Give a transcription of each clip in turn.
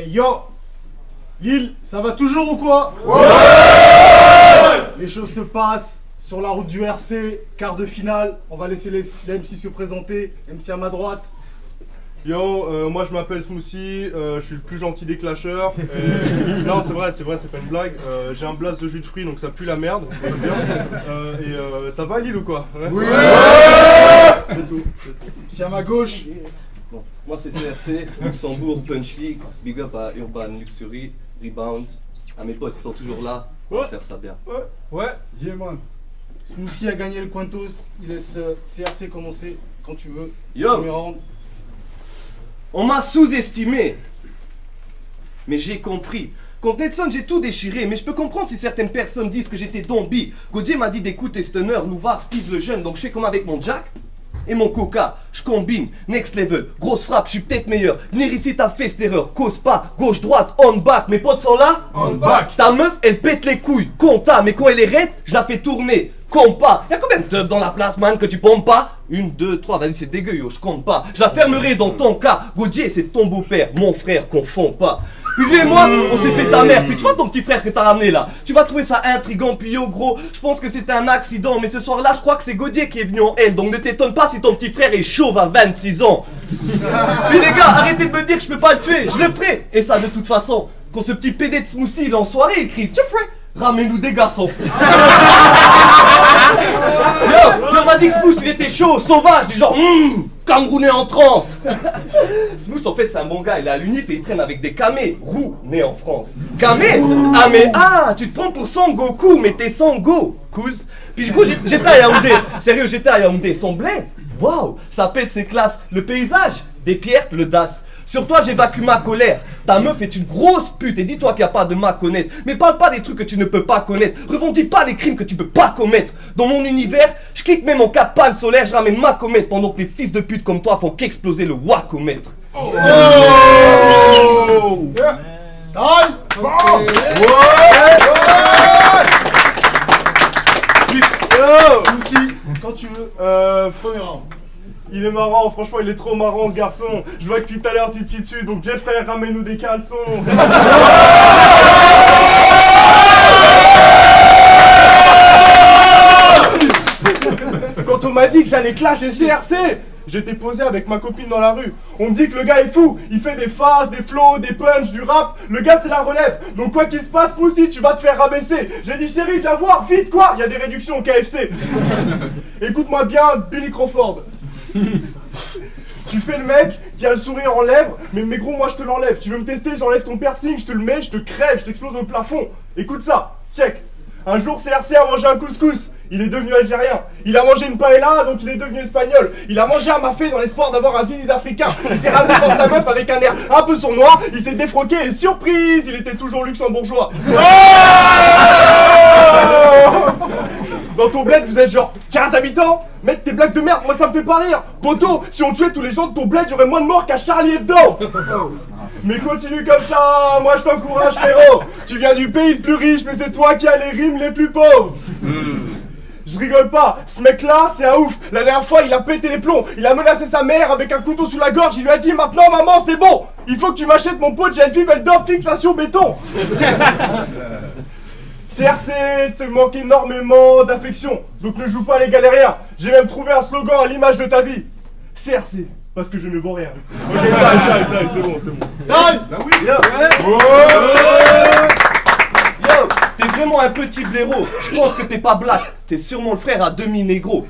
Yo, Lille, ça va toujours ou quoi? Ouais. Les choses se passent sur la route du RC, quart de finale. On va laisser les MC se présenter. MC à ma droite. Yo, moi je m'appelle Smoothie, je suis le plus gentil des clasheurs. Non, c'est vrai, c'est pas une blague. J'ai un blast de jus de fruits donc ça pue la merde. Ça va Lille ou quoi? Oui. C'est tout. MC à ma gauche. Bon, moi c'est CRC, Luxembourg, Punch League, big up à Urban Luxury, Rebounds, à mes potes qui sont toujours là, on va faire ça bien. Ouais. man. Smoothie a gagné le Quintos, il laisse CRC commencer quand tu veux. Yo. Premier round. On m'a sous-estimé, mais j'ai compris. Contre Edson, j'ai tout déchiré, mais je peux comprendre si certaines personnes disent que j'étais Dombi. Godier m'a dit d'écouter Stunner, Louvard, Steve le jeune, donc je fais comme avec mon Jack et mon Coca. Je combine, next level, grosse frappe, je suis peut-être meilleur. Venir ici, t'as fait cette erreur, cause pas, gauche-droite, on back, mes potes sont là? On back. Ta meuf, elle pète les couilles, compta, mais quand elle est raide, je la fais tourner. Compas, y'a combien de teubs dans la place, man, que tu pompes pas? 1, 2, 3, vas-y, c'est dégueu, yo, je compte pas. Je la fermerai dans ton cas. Godier, c'est ton beau-père, mon frère, confond pas. Puis lui et moi, on s'est fait ta mère. Puis tu vois ton petit frère que t'as ramené là, tu vas trouver ça intriguant. Puis yo, gros, je pense que c'était un accident. Mais ce soir-là, je crois que c'est Godier qui est venu en L. Donc ne t'étonne pas si ton petit frère est chauve à 26 ans. Puis les gars, arrêtez de me dire que je peux pas le tuer, je le ferai. Et ça, de toute façon, quand ce petit PD de Smoothie, il est en soirée, il crie, tu ferais? Ramène-nous des garçons. Yo, on m'a dit que Smooth il était chaud, sauvage, du genre Camerounais en transe. Smooth en fait c'est un bon gars, il est à l'unif et il traîne avec des camés, roux, nés en France. Camés? Tu te prends pour Son Goku, mais t'es Son Go, couz. Puis du coup j'étais à Yaoundé, sérieux j'étais à Yaoundé, son bled, waouh, ça pète ses classes, le paysage, des pierres, le DAS. Sur toi j'évacue ma colère. Ta meuf est une grosse pute et dis-toi qu'il n'y a pas de ma connaître. Mais parle pas des trucs que tu ne peux pas connaître. Revendique pas les crimes que tu peux pas commettre. Dans mon univers, je clique même en 4 pannes solaires, je ramène ma comète pendant que les fils de pute comme toi font qu'exploser le wacomètre. Smoothie, quand tu veux. Premier round. Il est marrant, franchement il est trop marrant ce garçon. Je vois que depuis tout à l'heure tu te tiens dessus, donc Jeff frère ramène-nous des caleçons. Quand on m'a dit que j'allais clasher CRC, j'étais posé avec ma copine dans la rue. On me dit que le gars est fou, il fait des phases, des flows, des punchs, du rap. Le gars c'est la relève, donc quoi qu'il se passe, Smoothie tu vas te faire rabaisser. J'ai dit chérie viens voir, vite quoi, il y a des réductions au KFC. Écoute-moi bien, Billy Crawford. Tu fais le mec qui a le sourire en lèvres, mais gros moi je te l'enlève. Tu veux me tester, j'enlève ton piercing, je te le mets, je te crève, je t'explose au plafond. Écoute ça, check. Un jour CRC a mangé un couscous, il est devenu algérien. Il a mangé une paella, donc il est devenu espagnol. Il a mangé un mafé dans l'espoir d'avoir un zizi d'Africain. Il s'est ramené dans sa meuf avec un air un peu sournois. Il s'est défroqué et surprise, il était toujours luxembourgeois. Dans ton bled, vous êtes genre 15 habitants. Mec, tes blagues de merde, moi ça me fait pas rire. Poto, si on tuait tous les gens de ton bled, j'aurais moins de morts qu'à Charlie Hebdo. Mais continue comme ça, moi je t'encourage frérot. Tu viens du pays le plus riche, mais c'est toi qui as les rimes les plus pauvres. Je rigole pas, ce mec là c'est un ouf. La dernière fois il a pété les plombs. Il a menacé sa mère avec un couteau sous la gorge. Il lui a dit maintenant maman c'est bon. Il faut que tu m'achètes mon pote, j'ai une fille belle d'or fixation béton. CRC te manque énormément d'affection. Donc ne joue pas les galériens. J'ai même trouvé un slogan à l'image de ta vie. CRC, parce que je ne vaux rien. Ok, taille, c'est bon. Taille. Bah oui. Yo, t'es vraiment un petit blaireau. Je pense que t'es pas black. T'es sûrement le frère à demi-négro.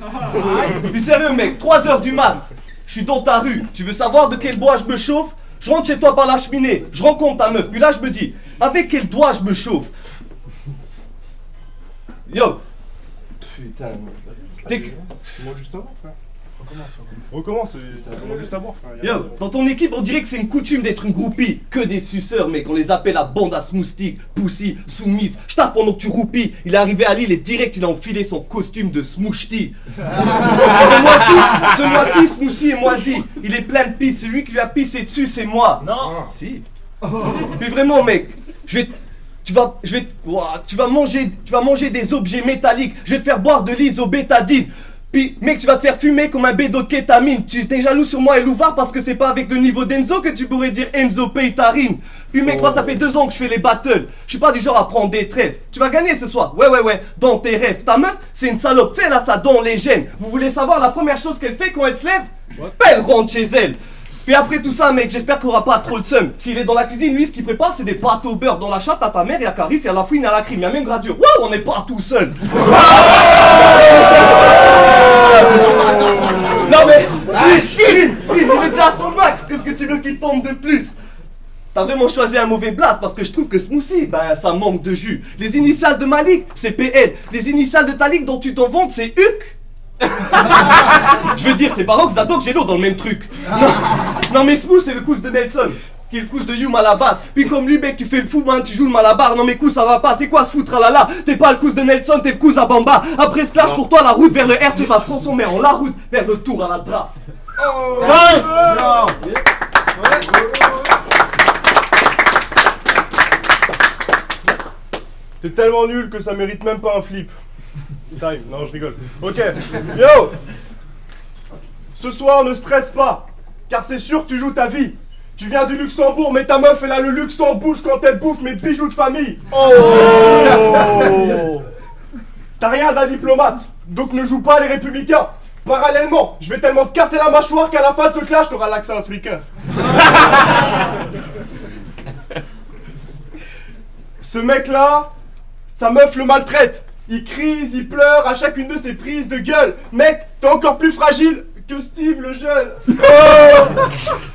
Puis sérieux mec, 3h du mat. Je suis dans ta rue. Tu veux savoir de quel bois je me chauffe? Je rentre chez toi par la cheminée. Je rencontre ta meuf. Puis là je me dis, avec quel doigt je me chauffe? Yo. Putain. Moi juste avant frère. Recommence, juste à boire frère. Yo, dans ton équipe, on dirait que c'est une coutume d'être une groupie. Que des suceurs, mec, on les appelle à bande à smoothie, pussy, soumise. Je tape pendant que tu roupis. Il est arrivé à Lille et direct, il a enfilé son costume de smoothie. Ce mois-ci, Smoothie est moisi. Il est plein de pisse. Celui qui lui a pissé dessus, c'est moi. Non. Si. Mais vraiment, mec, tu vas manger des objets métalliques. Je vais te faire boire de l'isobétadine. Puis mec, tu vas te faire fumer comme un bédo de kétamine. Tu t'es jaloux sur moi et Louvard parce que c'est pas avec le niveau d'Enzo que tu pourrais dire Enzo paye ta rime. Puis mec, moi ça fait 2 ans que je fais les battles. Je suis pas du genre à prendre des trêves. Tu vas gagner ce soir, ouais, dans tes rêves. Ta meuf, c'est une salope, tu sais, elle a ça dans les gènes. Vous voulez savoir la première chose qu'elle fait quand elle se lève? Elle rentre chez elle. Puis après tout ça, mec, j'espère qu'il aura pas trop de seum. S'il est dans la cuisine, lui, ce qu'il prépare, c'est des pâtes au beurre. Dans la chatte, à ta mère, il y a Caris, il y a la fouine, il y a la crime, il y a même Gradure. Waouh, on n'est pas tout seul. Non mais, si, il est déjà à son max. Qu'est-ce que tu veux qu'il tombe de plus? T'as vraiment choisi un mauvais blast parce que je trouve que Smoothie, ben ça manque de jus. Les initiales de ma ligue, c'est PL. Les initiales de ta ligue dont tu t'en vantes, c'est HUC. Je veux dire, c'est Baroque, Zadok, Gélo dans le même truc. Non mais Smooth, c'est le cousin de Nelson, qui est le cousin de Yum à la base. Puis comme lui, mec, tu fais le fou, man, tu joues le malabar. Non mais cousin, ça va pas, c'est quoi ce foutre à la la? T'es pas le cousin de Nelson, t'es le cousin à Bamba. Après ce clash, pour toi, la route vers le RC va se transformer en la route vers le tour à la draft. T'es tellement nul que ça mérite même pas un flip. Time, non je rigole. Ok, yo. Ce soir ne stresse pas, car c'est sûr que tu joues ta vie. Tu viens du Luxembourg, mais ta meuf elle a le luxe en bouche quand elle bouffe mes bijoux de famille. Oh. T'as rien d'un diplomate, donc ne joue pas les républicains. Parallèlement, je vais tellement te casser la mâchoire qu'à la fin de ce clash, t'auras l'accent africain. Ce mec-là, sa meuf le maltraite. Il crie, il pleure à chacune de ses prises de gueule. Mec, t'es encore plus fragile que Steve le jeune. Oh.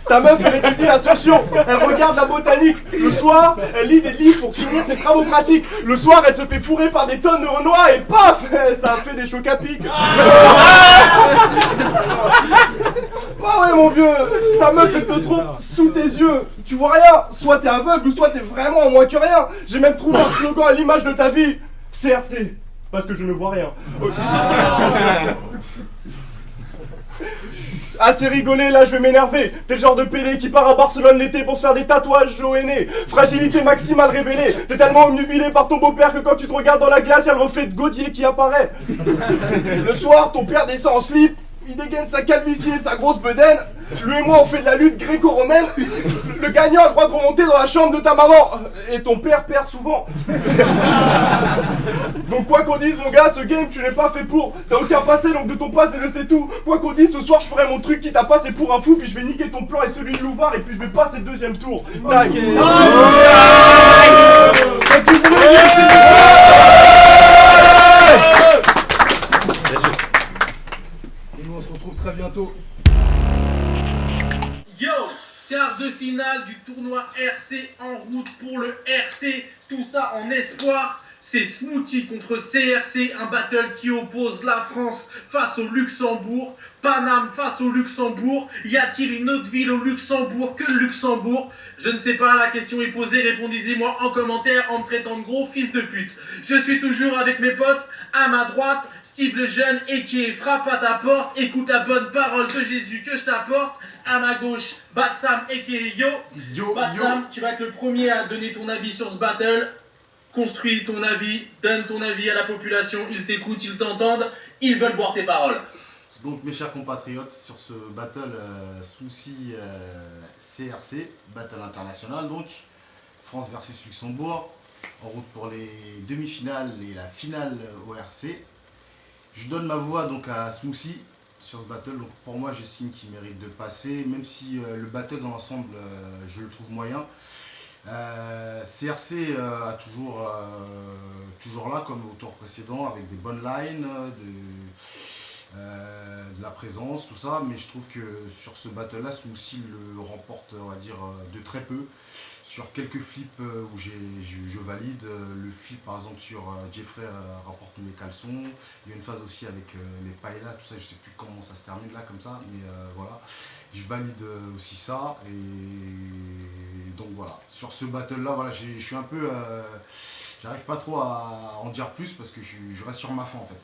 Ta meuf, elle étudie la science, elle regarde la botanique. Le soir, elle lit des livres pour finir ses travaux pratiques. Le soir, elle se fait fourrer par des tonnes de renois et paf, ça a fait des chocs à pic. Oh ouais mon vieux, ta meuf elle te trompe sous tes yeux. Tu vois rien, soit t'es aveugle ou soit t'es vraiment en moins que rien. J'ai même trouvé un slogan à l'image de ta vie. CRC, parce que je ne vois rien. Assez rigolé, là je vais m'énerver. T'es le genre de pédé qui part à Barcelone l'été pour se faire des tatouages au henné. Fragilité maximale révélée. T'es tellement omnubilé par ton beau-père que quand tu te regardes dans la glace, y'a le reflet de Gaudier qui apparaît. Le soir, ton père descend en slip. Il dégaine sa calvitie et sa grosse bedaine. Lui et moi on fait de la lutte gréco-romaine. Le gagnant a le droit de remonter dans la chambre de ta maman. Et ton père perd souvent. Donc quoi qu'on dise mon gars, ce game tu n'es pas fait pour. T'as aucun passé donc de ton passé le sais tout. Quoi qu'on dise, ce soir je ferai mon truc qui t'a passé pour un fou. Puis je vais niquer ton plan et celui de Louvard. Et puis je vais passer le deuxième tour. Tac. Et nous on se retrouve très bientôt. Yo, quart de finale du tournoi RC en route pour le RC, tout ça en espoir. C'est Smoothie contre CRC, un battle qui oppose la France face au Luxembourg, Paname face au Luxembourg. Y a-t-il une autre ville au Luxembourg que le Luxembourg? Je ne sais pas, la question est posée, répondez-moi en commentaire en me traitant de gros fils de pute. Je suis toujours avec mes potes, à ma droite, Steve le jeune et qui frappe à ta porte, écoute la bonne parole de Jésus que je t'apporte. À ma gauche, Batsam et Yo. Batsam, tu vas être le premier à donner ton avis sur ce battle. Construis ton avis, donne ton avis à la population, ils t'écoutent, ils t'entendent, ils veulent boire tes paroles. Donc mes chers compatriotes, sur ce battle Smoothie CRC, battle international donc, France versus Luxembourg, en route pour les demi-finales et la finale au RC. Je donne ma voix donc à Smoothie sur ce battle, donc pour moi j'estime qu'il mérite de passer, même si le battle dans l'ensemble je le trouve moyen. CRC a toujours là comme au tour précédent avec des bonnes lines, de la présence, tout ça, mais je trouve que sur ce battle là Smoothie le remporte on va dire de très peu. Sur quelques flips où je valide, le flip par exemple sur Jeffrey rapporte mes caleçons, il y a une phase aussi avec les paillas, tout ça, je sais plus comment ça se termine là comme ça, mais voilà, je valide aussi ça, et donc voilà, sur ce battle là, voilà, je suis un peu, j'arrive pas trop à en dire plus parce que je reste sur ma fin en fait,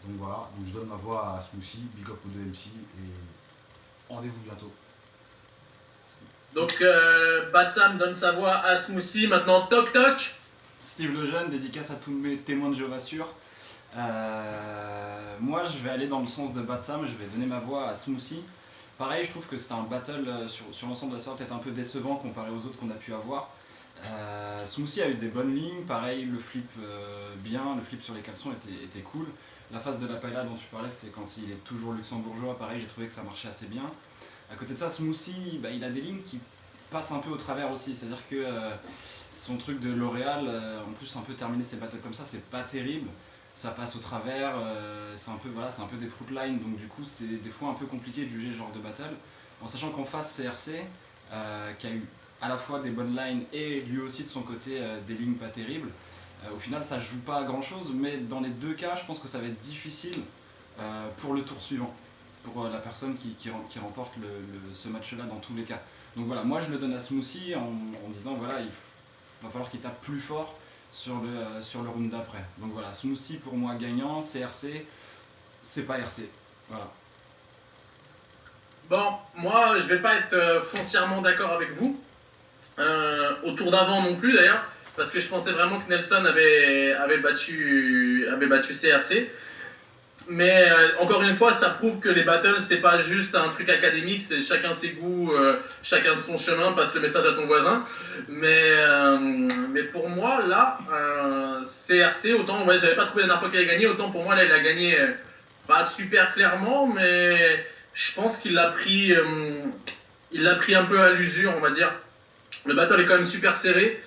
donc voilà, donc je donne ma voix à Smoothie, big up aux deux MC, et rendez-vous bientôt. Donc Batsam donne sa voix à Smoothie, maintenant toc toc. Steve Lejeune, dédicace à tous mes témoins de Jéhovah sûr. Moi, je vais aller dans le sens de Batsam, je vais donner ma voix à Smoothie. Pareil, je trouve que c'était un battle sur l'ensemble de la soirée peut-être un peu décevant comparé aux autres qu'on a pu avoir. Smoothie a eu des bonnes lignes, pareil, le flip bien, le flip sur les caleçons était cool. La phase de la paella dont tu parlais, c'était quand il est toujours luxembourgeois, pareil, j'ai trouvé que ça marchait assez bien. À côté de ça, Smoothie, il a des lignes qui passent un peu au travers aussi, c'est-à-dire que son truc de L'Oréal, en plus un peu terminer ses battles comme ça, c'est pas terrible. Ça passe au travers, c'est un peu des fruit lines, donc du coup c'est des fois un peu compliqué de juger ce genre de battle, en sachant qu'en face CRC, qui a eu à la fois des bonnes lines et lui aussi de son côté des lignes pas terribles. Au final ça joue pas à grand chose, mais dans les deux cas je pense que ça va être difficile pour le tour suivant, pour la personne qui remporte ce match-là dans tous les cas. Donc voilà, moi je le donne à Smoothie en disant voilà, va falloir qu'il tape plus fort sur le round d'après. Donc voilà, Smoothie pour moi gagnant, CRC, c'est pas RC. Voilà. Bon, moi je vais pas être foncièrement d'accord avec vous. Au tour d'avant non plus d'ailleurs, parce que je pensais vraiment que Nelson avait battu CRC. Mais encore une fois, ça prouve que les battles, c'est pas juste un truc académique, c'est chacun ses goûts, chacun son chemin, passe le message à ton voisin. Mais pour moi, là, CRC, autant, ouais, j'avais pas trouvé la dernière fois qu'il a gagné, autant pour moi, là, il a gagné pas super clairement, mais je pense qu'il l'a pris un peu à l'usure, on va dire. Le battle est quand même super serré,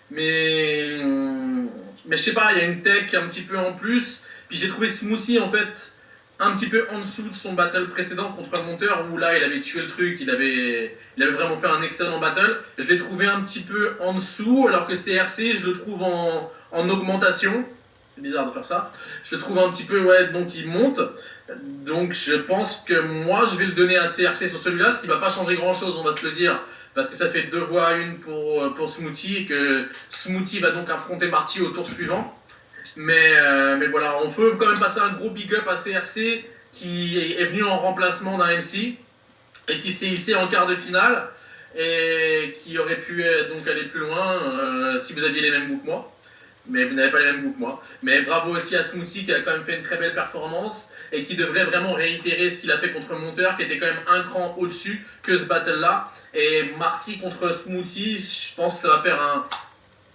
mais je sais pas, il y a une tech un petit peu en plus. Puis j'ai trouvé Smoothie en fait un petit peu en dessous de son battle précédent contre un monteur où là il avait tué le truc, il avait vraiment fait un excellent battle. Je l'ai trouvé un petit peu en dessous alors que CRC je le trouve en augmentation. C'est bizarre de faire ça. Je le trouve un petit peu, ouais, donc il monte. Donc je pense que moi je vais le donner à CRC sur celui-là, ce qui va pas changer grand chose, on va se le dire. Parce que ça fait 2 voix à 1 pour Smoothie et que Smoothie va donc affronter Marty au tour suivant. Mais voilà, on peut quand même passer un gros big up à CRC qui est venu en remplacement d'un MC et qui s'est hissé en quart de finale et qui aurait pu donc aller plus loin si vous aviez les mêmes goûts que moi. Mais vous n'avez pas les mêmes goûts que moi. Mais bravo aussi à Smoothie qui a quand même fait une très belle performance et qui devrait vraiment réitérer ce qu'il a fait contre Monteur qui était quand même un cran au-dessus que ce battle-là. Et Marty contre Smoothie, je pense que ça va faire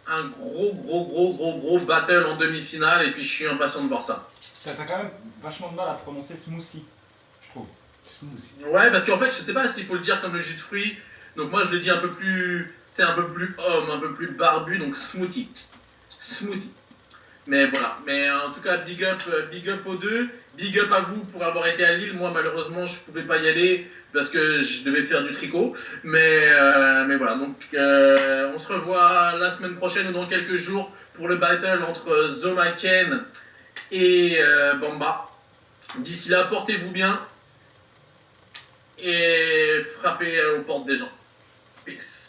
un gros battle en demi-finale et puis je suis impatient de voir ça. T'as quand même vachement de mal à prononcer Smoothie, je trouve. Smoothie. Ouais, parce qu'en fait, je sais pas s'il faut le dire comme le jus de fruits. Donc moi, je le dis un peu plus, c'est un peu plus homme, un peu plus barbu, donc Smoothie. Mais voilà. Mais en tout cas, big up aux deux. Big up à vous pour avoir été à Lille. Moi, malheureusement, je pouvais pas y aller parce que je devais faire du tricot. Mais voilà. Donc, on se revoit la semaine prochaine ou dans quelques jours pour le battle entre Zomaken et Bamba. D'ici là, portez-vous bien et frappez aux portes des gens. Peace.